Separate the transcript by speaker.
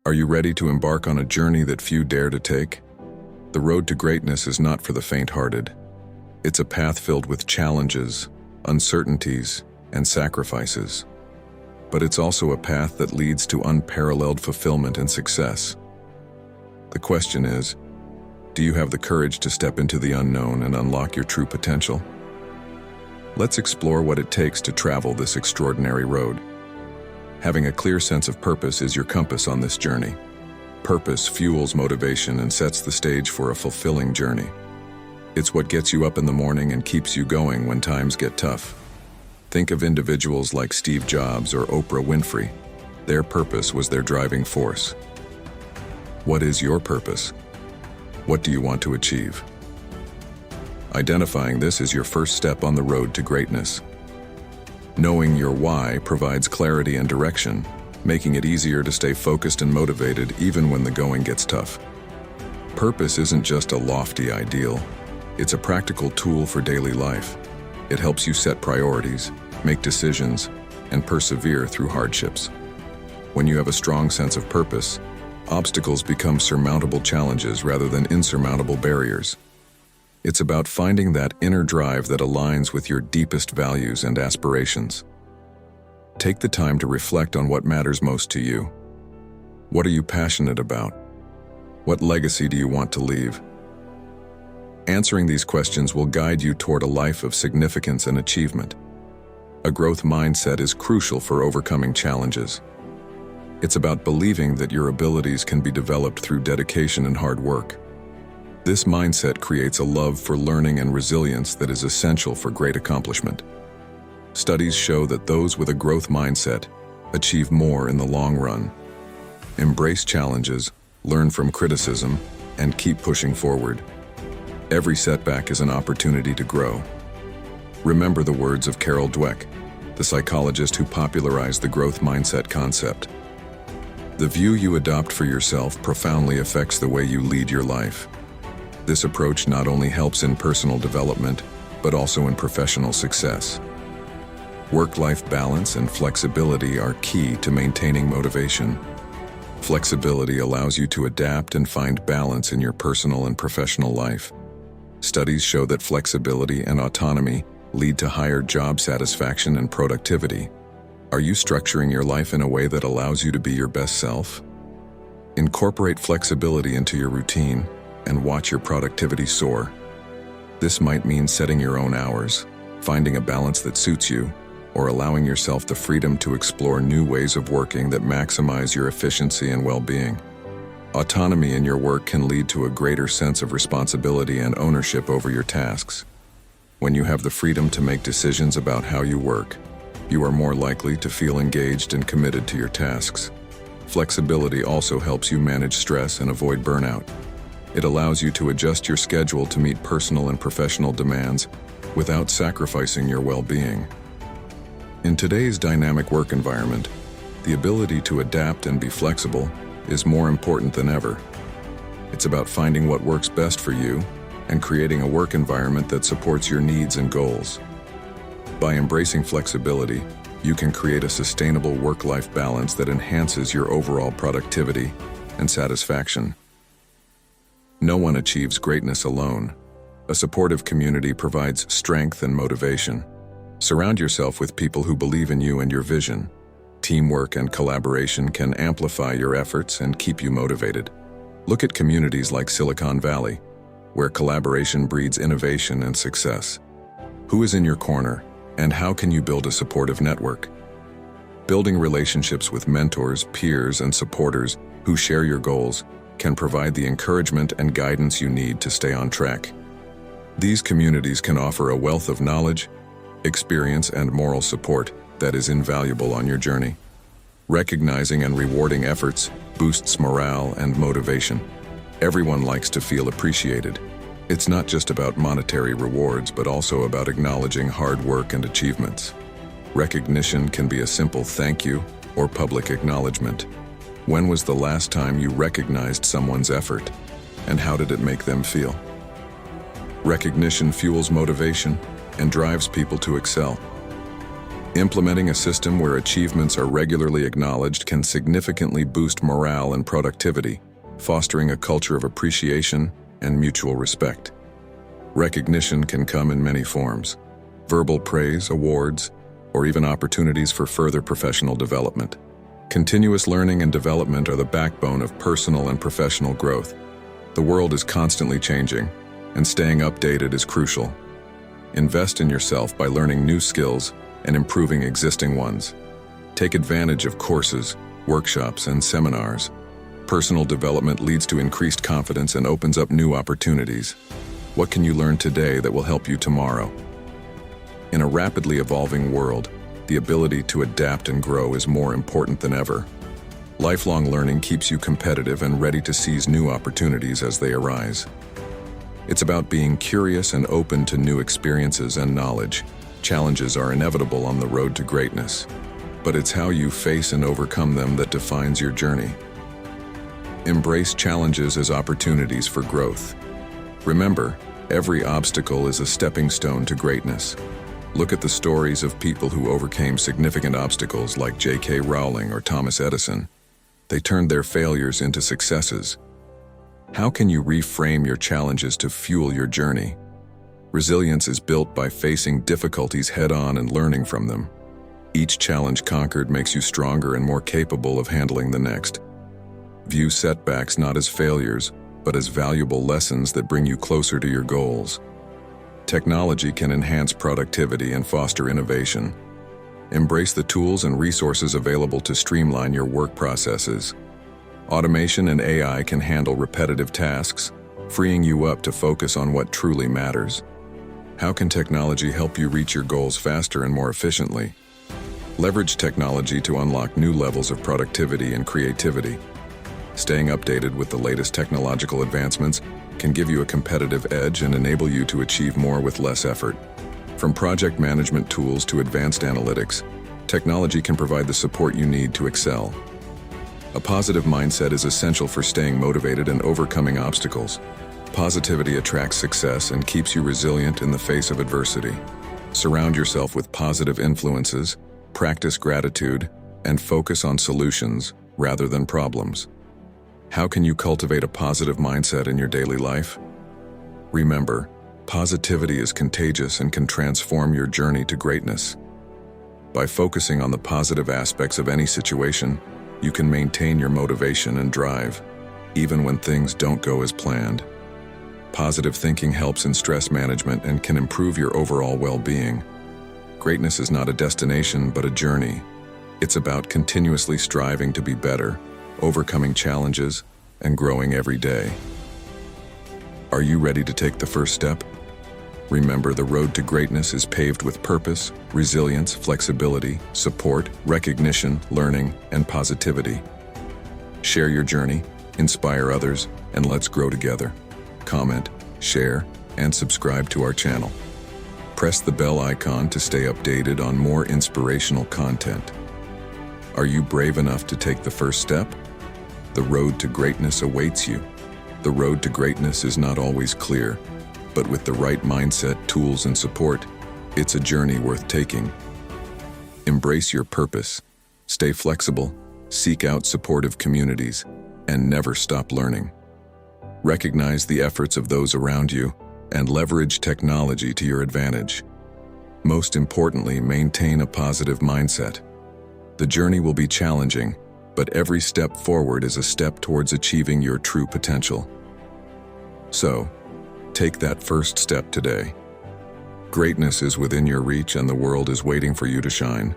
Speaker 1: Are you ready to embark on a journey that few dare to take? The road to greatness is not for the faint-hearted. It's a path filled with challenges, uncertainties, and sacrifices. But it's also a path that leads to unparalleled fulfillment and success. The question is, do you have the courage to step into the unknown and unlock your true potential? Let's explore what it takes to travel this extraordinary road. Having a clear sense of purpose is your compass on this journey. Purpose fuels motivation and sets the stage for a fulfilling journey. It's what gets you up in the morning and keeps you going when times get tough. Think of individuals like Steve Jobs or Oprah Winfrey. Their purpose was their driving force. What is your purpose? What do you want to achieve? Identifying this is your first step on the road to greatness. Knowing your why provides clarity and direction, making it easier to stay focused and motivated even when the going gets tough. Purpose isn't just a lofty ideal. It's a practical tool for daily life. It helps you set priorities, make decisions, and persevere through hardships. When you have a strong sense of purpose, obstacles become surmountable challenges rather than insurmountable barriers. It's about finding that inner drive that aligns with your deepest values and aspirations. Take the time to reflect on what matters most to you. What are you passionate about? What legacy do you want to leave? Answering these questions will guide you toward a life of significance and achievement. A growth mindset is crucial for overcoming challenges. It's about believing that your abilities can be developed through dedication and hard work. This mindset creates a love for learning and resilience that is essential for great accomplishment. Studies show that those with a growth mindset achieve more in the long run. Embrace challenges, learn from criticism, and keep pushing forward. Every setback is an opportunity to grow. Remember the words of Carol Dweck, the psychologist who popularized the growth mindset concept. The view you adopt for yourself profoundly affects the way you lead your life. This approach not only helps in personal development, but also in professional success. Work-life balance and flexibility are key to maintaining motivation. Flexibility allows you to adapt and find balance in your personal and professional life. Studies show that flexibility and autonomy lead to higher job satisfaction and productivity. Are you structuring your life in a way that allows you to be your best self? Incorporate flexibility into your routine and watch your productivity soar. This might mean setting your own hours, finding a balance that suits you, or allowing yourself the freedom to explore new ways of working that maximize your efficiency and well-being. Autonomy in your work can lead to a greater sense of responsibility and ownership over your tasks. When you have the freedom to make decisions about how you work, you are more likely to feel engaged and committed to your tasks. Flexibility also helps you manage stress and avoid burnout. It allows you to adjust your schedule to meet personal and professional demands without sacrificing your well-being. In today's dynamic work environment, the ability to adapt and be flexible is more important than ever. It's about finding what works best for you and creating a work environment that supports your needs and goals. By embracing flexibility, you can create a sustainable work-life balance that enhances your overall productivity and satisfaction. No one achieves greatness alone. A supportive community provides strength and motivation. Surround yourself with people who believe in you and your vision. Teamwork and collaboration can amplify your efforts and keep you motivated. Look at communities like Silicon Valley, where collaboration breeds innovation and success. Who is in your corner, and how can you build a supportive network? Building relationships with mentors, peers, and supporters who share your goals can provide the encouragement and guidance you need to stay on track. These communities can offer a wealth of knowledge, experience, and moral support that is invaluable on your journey. Recognizing and rewarding efforts boosts morale and motivation. Everyone likes to feel appreciated. It's not just about monetary rewards, but also about acknowledging hard work and achievements. Recognition can be a simple thank you or public acknowledgement. When was the last time you recognized someone's effort, and how did it make them feel? Recognition fuels motivation and drives people to excel. Implementing a system where achievements are regularly acknowledged can significantly boost morale and productivity, fostering a culture of appreciation and mutual respect. Recognition can come in many forms: verbal praise, awards, or even opportunities for further professional development. Continuous learning and development are the backbone of personal and professional growth. The world is constantly changing, and staying updated is crucial. Invest in yourself by learning new skills and improving existing ones. Take advantage of courses, workshops, and seminars. Personal development leads to increased confidence and opens up new opportunities. What can you learn today that will help you tomorrow? In a rapidly evolving world, the ability to adapt and grow is more important than ever. Lifelong learning keeps you competitive and ready to seize new opportunities as they arise. It's about being curious and open to new experiences and knowledge. Challenges are inevitable on the road to greatness, but it's how you face and overcome them that defines your journey. Embrace challenges as opportunities for growth. Remember, every obstacle is a stepping stone to greatness. Look at the stories of people who overcame significant obstacles like J.K. Rowling or Thomas Edison. They turned their failures into successes. How can you reframe your challenges to fuel your journey? Resilience is built by facing difficulties head-on and learning from them. Each challenge conquered makes you stronger and more capable of handling the next. View setbacks not as failures, but as valuable lessons that bring you closer to your goals. Technology can enhance productivity and foster innovation. Embrace the tools and resources available to streamline your work processes. Automation and AI can handle repetitive tasks, freeing you up to focus on what truly matters. How can technology help you reach your goals faster and more efficiently? Leverage technology to unlock new levels of productivity and creativity. Staying updated with the latest technological advancements can give you a competitive edge and enable you to achieve more with less effort. From project management tools to advanced analytics, technology can provide the support you need to excel. A positive mindset is essential for staying motivated and overcoming obstacles. Positivity attracts success and keeps you resilient in the face of adversity. Surround yourself with positive influences, practice gratitude, and focus on solutions rather than problems. How can you cultivate a positive mindset in your daily life? Remember, positivity is contagious and can transform your journey to greatness. By focusing on the positive aspects of any situation, you can maintain your motivation and drive, even when things don't go as planned. Positive thinking helps in stress management and can improve your overall well-being. Greatness is not a destination, but a journey. It's about continuously striving to be better, overcoming challenges, and growing every day. Are you ready to take the first step? Remember, the road to greatness is paved with purpose, resilience, flexibility, support, recognition, learning, and positivity. Share your journey, inspire others, and let's grow together. Comment, share, and subscribe to our channel. Press the bell icon to stay updated on more inspirational content. Are you brave enough to take the first step? The road to greatness awaits you. The road to greatness is not always clear, but with the right mindset, tools, and support, it's a journey worth taking. Embrace your purpose, stay flexible, seek out supportive communities, and never stop learning. Recognize the efforts of those around you and leverage technology to your advantage. Most importantly, maintain a positive mindset. The journey will be challenging, but every step forward is a step towards achieving your true potential. So, take that first step today. Greatness is within your reach and the world is waiting for you to shine.